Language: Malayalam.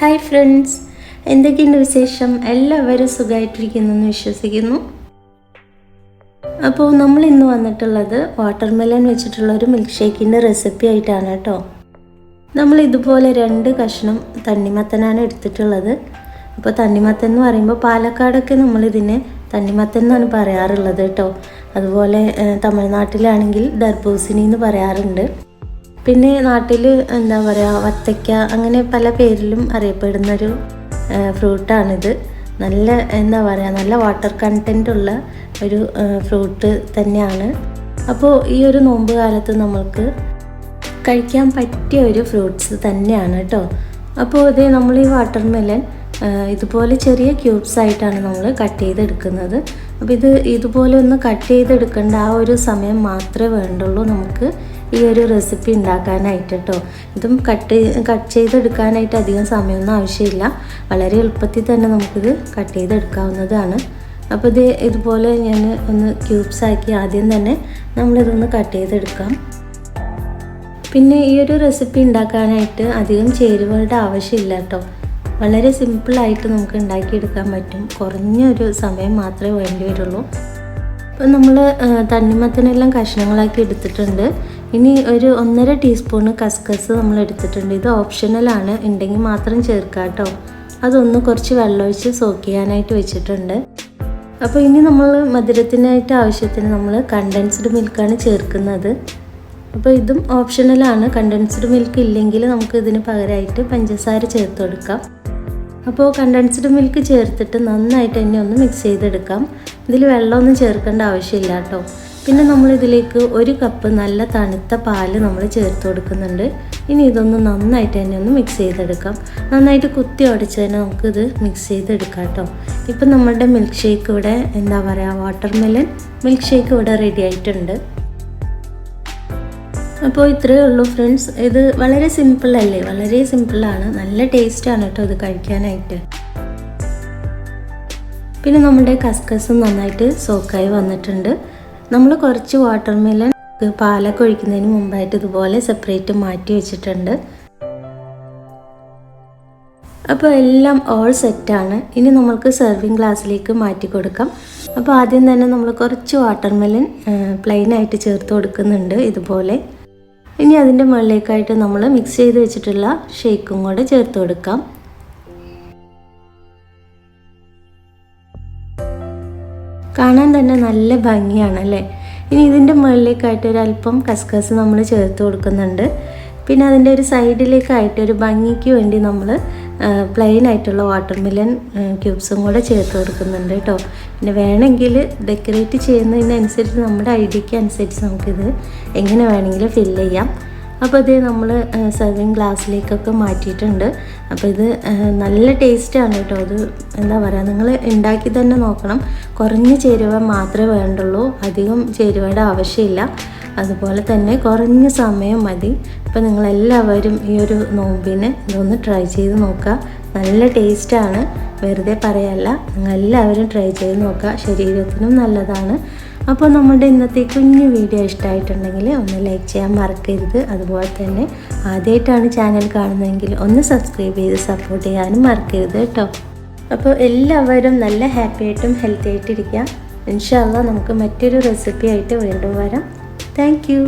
ഹായ് ഫ്രണ്ട്സ്, എന്തൊക്കെയുണ്ട് വിശേഷം? എല്ലാവരും സുഖമായിട്ടിരിക്കുന്നു എന്ന് വിശ്വസിക്കുന്നു. അപ്പോൾ നമ്മൾ ഇന്ന് വന്നിട്ടുള്ളത് വാട്ടർമെലൺ വെച്ചിട്ടുള്ള ഒരു മിൽക്ക് ഷേക്കിൻ്റെ റെസിപ്പി ആയിട്ടാണ് കേട്ടോ. നമ്മൾ ഇതുപോലെ 2 കഷ്ണം തണ്ണിമത്തനാണ് എടുത്തിട്ടുള്ളത്. അപ്പോൾ തണ്ണിമത്തൻ എന്ന് പറയുമ്പോൾ പാലക്കാടൊക്കെ നമ്മളിതിനെ തണ്ണിമത്തൻ എന്നാണ് പറയാറുള്ളത് കേട്ടോ. അതുപോലെ തമിഴ്നാട്ടിലാണെങ്കിൽ ദർബൂസണി എന്ന് പറയാറുണ്ട്. പിന്നെ നാട്ടിൽ എന്താ പറയുക, വത്തയ്ക്ക, അങ്ങനെ പല പേരിലും അറിയപ്പെടുന്നൊരു ഫ്രൂട്ടാണിത്. നല്ല എന്താ പറയുക, നല്ല വാട്ടർ കണ്ടൻ്റ് ഉള്ള ഒരു ഫ്രൂട്ട് തന്നെയാണ്. അപ്പോൾ ഈ ഒരു നോമ്പ് കാലത്ത് നമ്മൾക്ക് കഴിക്കാൻ പറ്റിയ ഒരു ഫ്രൂട്ട്സ് തന്നെയാണ് കേട്ടോ. അപ്പോൾ ഇതേ നമ്മൾ ഈ വാട്ടർമെലൺ ഇതുപോലെ ചെറിയ ക്യൂബ്സ് ആയിട്ടാണ് നമ്മൾ കട്ട് ചെയ്തെടുക്കുന്നത്. അപ്പോൾ ഇതുപോലെ ഒന്ന് കട്ട് ചെയ്തെടുക്കേണ്ട ആ ഒരു സമയം മാത്രമേ വേണ്ടുള്ളൂ നമുക്ക് ഈ ഒരു റെസിപ്പി ഉണ്ടാക്കാനായിട്ട് കേട്ടോ. ഇതും കട്ട് ചെയ്തെടുക്കാനായിട്ട് അധികം സമയമൊന്നും ആവശ്യമില്ല. വളരെ എളുപ്പത്തിൽ തന്നെ നമുക്കിത് കട്ട് ചെയ്തെടുക്കാവുന്നതാണ്. അപ്പോൾ ഇതുപോലെ ഞാൻ ഒന്ന് ക്യൂബ്സ് ആക്കി ആദ്യം തന്നെ നമ്മളിതൊന്ന് കട്ട് ചെയ്തെടുക്കാം. പിന്നെ ഈ ഒരു റെസിപ്പി ഉണ്ടാക്കാനായിട്ട് അധികം ചേരുവകളുടെ ആവശ്യമില്ല കേട്ടോ. വളരെ സിമ്പിളായിട്ട് നമുക്ക് ഉണ്ടാക്കിയെടുക്കാൻ പറ്റും. കുറഞ്ഞൊരു സമയം മാത്രമേ വേണ്ടി വരുള്ളൂ. അപ്പോൾ നമ്മൾ തണ്ണിമത്തനെല്ലാം കഷ്ണങ്ങളാക്കി എടുത്തിട്ടുണ്ട്. ഇനി ഒരു 1.5 ടീസ്പൂണ് കസ്കസ് നമ്മൾ എടുത്തിട്ടുണ്ട്. ഇത് ഓപ്ഷണലാണ്, ഉണ്ടെങ്കിൽ മാത്രം ചേർക്കാം കേട്ടോ. അതൊന്ന് കുറച്ച് വെള്ളമൊഴിച്ച് സോക്ക് ചെയ്യാനായിട്ട് വെച്ചിട്ടുണ്ട്. അപ്പോൾ ഇനി നമ്മൾ മധുരത്തിനായിട്ട് ആവശ്യത്തിന് നമ്മൾ കണ്ടൻസ്ഡ് മിൽക്കാണ് ചേർക്കുന്നത്. അപ്പോൾ ഇതും ഓപ്ഷണലാണ്. കണ്ടൻസ്ഡ് മിൽക്ക് ഇല്ലെങ്കിൽ നമുക്ക് ഇതിന് പകരമായിട്ട് പഞ്ചസാര ചേർത്ത് കൊടുക്കാം. അപ്പോൾ കണ്ടൻസ്ഡ് മിൽക്ക് ചേർത്തിട്ട് നന്നായിട്ട് തന്നെ ഒന്ന് മിക്സ് ചെയ്തെടുക്കാം. ഇതിൽ വെള്ളമൊന്നും ചേർക്കേണ്ട ആവശ്യമില്ല കേട്ടോ. പിന്നെ നമ്മളിതിലേക്ക് 1 കപ്പ് നല്ല തണുത്ത പാല് നമ്മൾ ചേർത്ത് കൊടുക്കുന്നുണ്ട്. ഇനി ഇതൊന്ന് നന്നായിട്ട് തന്നെ ഒന്ന് മിക്സ് ചെയ്തെടുക്കാം. നന്നായിട്ട് കുത്തി ഉടച്ച് തന്നെ നമുക്കിത് മിക്സ് ചെയ്തെടുക്കാം കേട്ടോ. ഇപ്പം നമ്മളുടെ മിൽക്ക് ഷേക്ക് ഇവിടെ എന്താ പറയുക, വാട്ടർമെലൺ മിൽക്ക് ഷേക്ക് ഇവിടെ റെഡി ആയിട്ടുണ്ട്. അപ്പോൾ ഇത്രയേ ഉള്ളൂ ഫ്രണ്ട്സ്. ഇത് വളരെ സിമ്പിളല്ലേ, വളരെ സിമ്പിളാണ്. നല്ല ടേസ്റ്റാണ് കേട്ടോ ഇത് കഴിക്കാനായിട്ട്. പിന്നെ നമ്മുടെ കസ്കസും നന്നായിട്ട് സോക്കായി വന്നിട്ടുണ്ട്. നമ്മൾ കുറച്ച് വാട്ടർമെലൺ പാലൊക്കെ ഒഴിക്കുന്നതിന് മുമ്പായിട്ട് ഇതുപോലെ സെപ്പറേറ്റ് മാറ്റി വെച്ചിട്ടുണ്ട്. അപ്പോൾ എല്ലാം ഓൾ സെറ്റാണ്. ഇനി നമ്മൾക്ക് സെർവിങ് ഗ്ലാസ്സിലേക്ക് മാറ്റി കൊടുക്കാം. അപ്പോൾ ആദ്യം തന്നെ നമ്മൾ കുറച്ച് വാട്ടർമെലൺ പ്ലെയിനായിട്ട് ചേർത്ത് കൊടുക്കുന്നുണ്ട് ഇതുപോലെ. ഇനി അതിൻ്റെ മുകളിലേക്കായിട്ട് നമ്മൾ മിക്സ് ചെയ്ത് വെച്ചിട്ടുള്ള ഷേക്കും കൂടെ ചേർത്ത് കൊടുക്കാം. കാണാൻ തന്നെ നല്ല ഭംഗിയാണ് അല്ലേ. ഇനി ഇതിൻ്റെ മുകളിലേക്കായിട്ട് ഒരല്പം കസ്കസ് നമ്മൾ ചേർത്ത് കൊടുക്കുന്നുണ്ട്. പിന്നെ അതിൻ്റെ ഒരു സൈഡിലേക്കായിട്ട് ഒരു ഭംഗിക്ക് വേണ്ടി നമ്മൾ പ്ലെയിൻ ആയിട്ടുള്ള വാട്ടർമെലൺ ക്യൂബ്സും കൂടെ ചേർത്ത് കൊടുക്കുന്നുണ്ട് കേട്ടോ. പിന്നെ വേണമെങ്കിൽ ഡെക്കറേറ്റ് ചെയ്യുന്നതിനനുസരിച്ച് നമ്മുടെ ഐഡിയക്ക് അനുസരിച്ച് നമുക്കിത് എങ്ങനെ വേണമെങ്കിലും ഫില്ല് ചെയ്യാം. അപ്പോൾ ഇത് നമ്മൾ സെർവിങ് ഗ്ലാസ്സിലേക്കൊക്കെ മാറ്റിയിട്ടുണ്ട്. അപ്പോൾ ഇത് നല്ല ടേസ്റ്റാണ് കേട്ടോ. അത് എന്താ പറയുക, നിങ്ങൾ ഉണ്ടാക്കി തന്നെ നോക്കണം. കുറഞ്ഞ ചേരുവ മാത്രമേ വേണ്ടുള്ളൂ, അധികം ചേരുവയുടെ ആവശ്യമില്ല. അതുപോലെ തന്നെ കുറഞ്ഞ സമയം മതി. അപ്പോൾ നിങ്ങളെല്ലാവരും ഈ ഒരു നോമ്പിന് ഇതൊന്ന് ട്രൈ ചെയ്ത് നോക്കുക. നല്ല ടേസ്റ്റാണ്, വെറുതെ പറയല്ല. നിങ്ങളെല്ലാവരും ട്രൈ ചെയ്ത് നോക്കുക, ശരീരത്തിനും നല്ലതാണ്. അപ്പോൾ നമ്മുടെ ഇന്നത്തെ കുഞ്ഞു വീഡിയോ ഇഷ്ടമായിട്ടുണ്ടെങ്കിൽ ഒന്ന് ലൈക്ക് ചെയ്യാൻ മറക്കരുത്. അതുപോലെ തന്നെ ആദ്യമായിട്ടാണ് ചാനൽ കാണുന്നതെങ്കിൽ ഒന്ന് സബ്സ്ക്രൈബ് ചെയ്ത് സപ്പോർട്ട് ചെയ്യാനും മറക്കരുത് കേട്ടോ. അപ്പോൾ എല്ലാവരും നല്ല ഹാപ്പി ആയിട്ടും ഹെൽത്തി ആയിട്ടിരിക്കുക. ഇൻഷാ അല്ലാഹ് നമുക്ക് മറ്റൊരു റെസിപ്പി ആയിട്ട് വീണ്ടും വരാം. Thank you.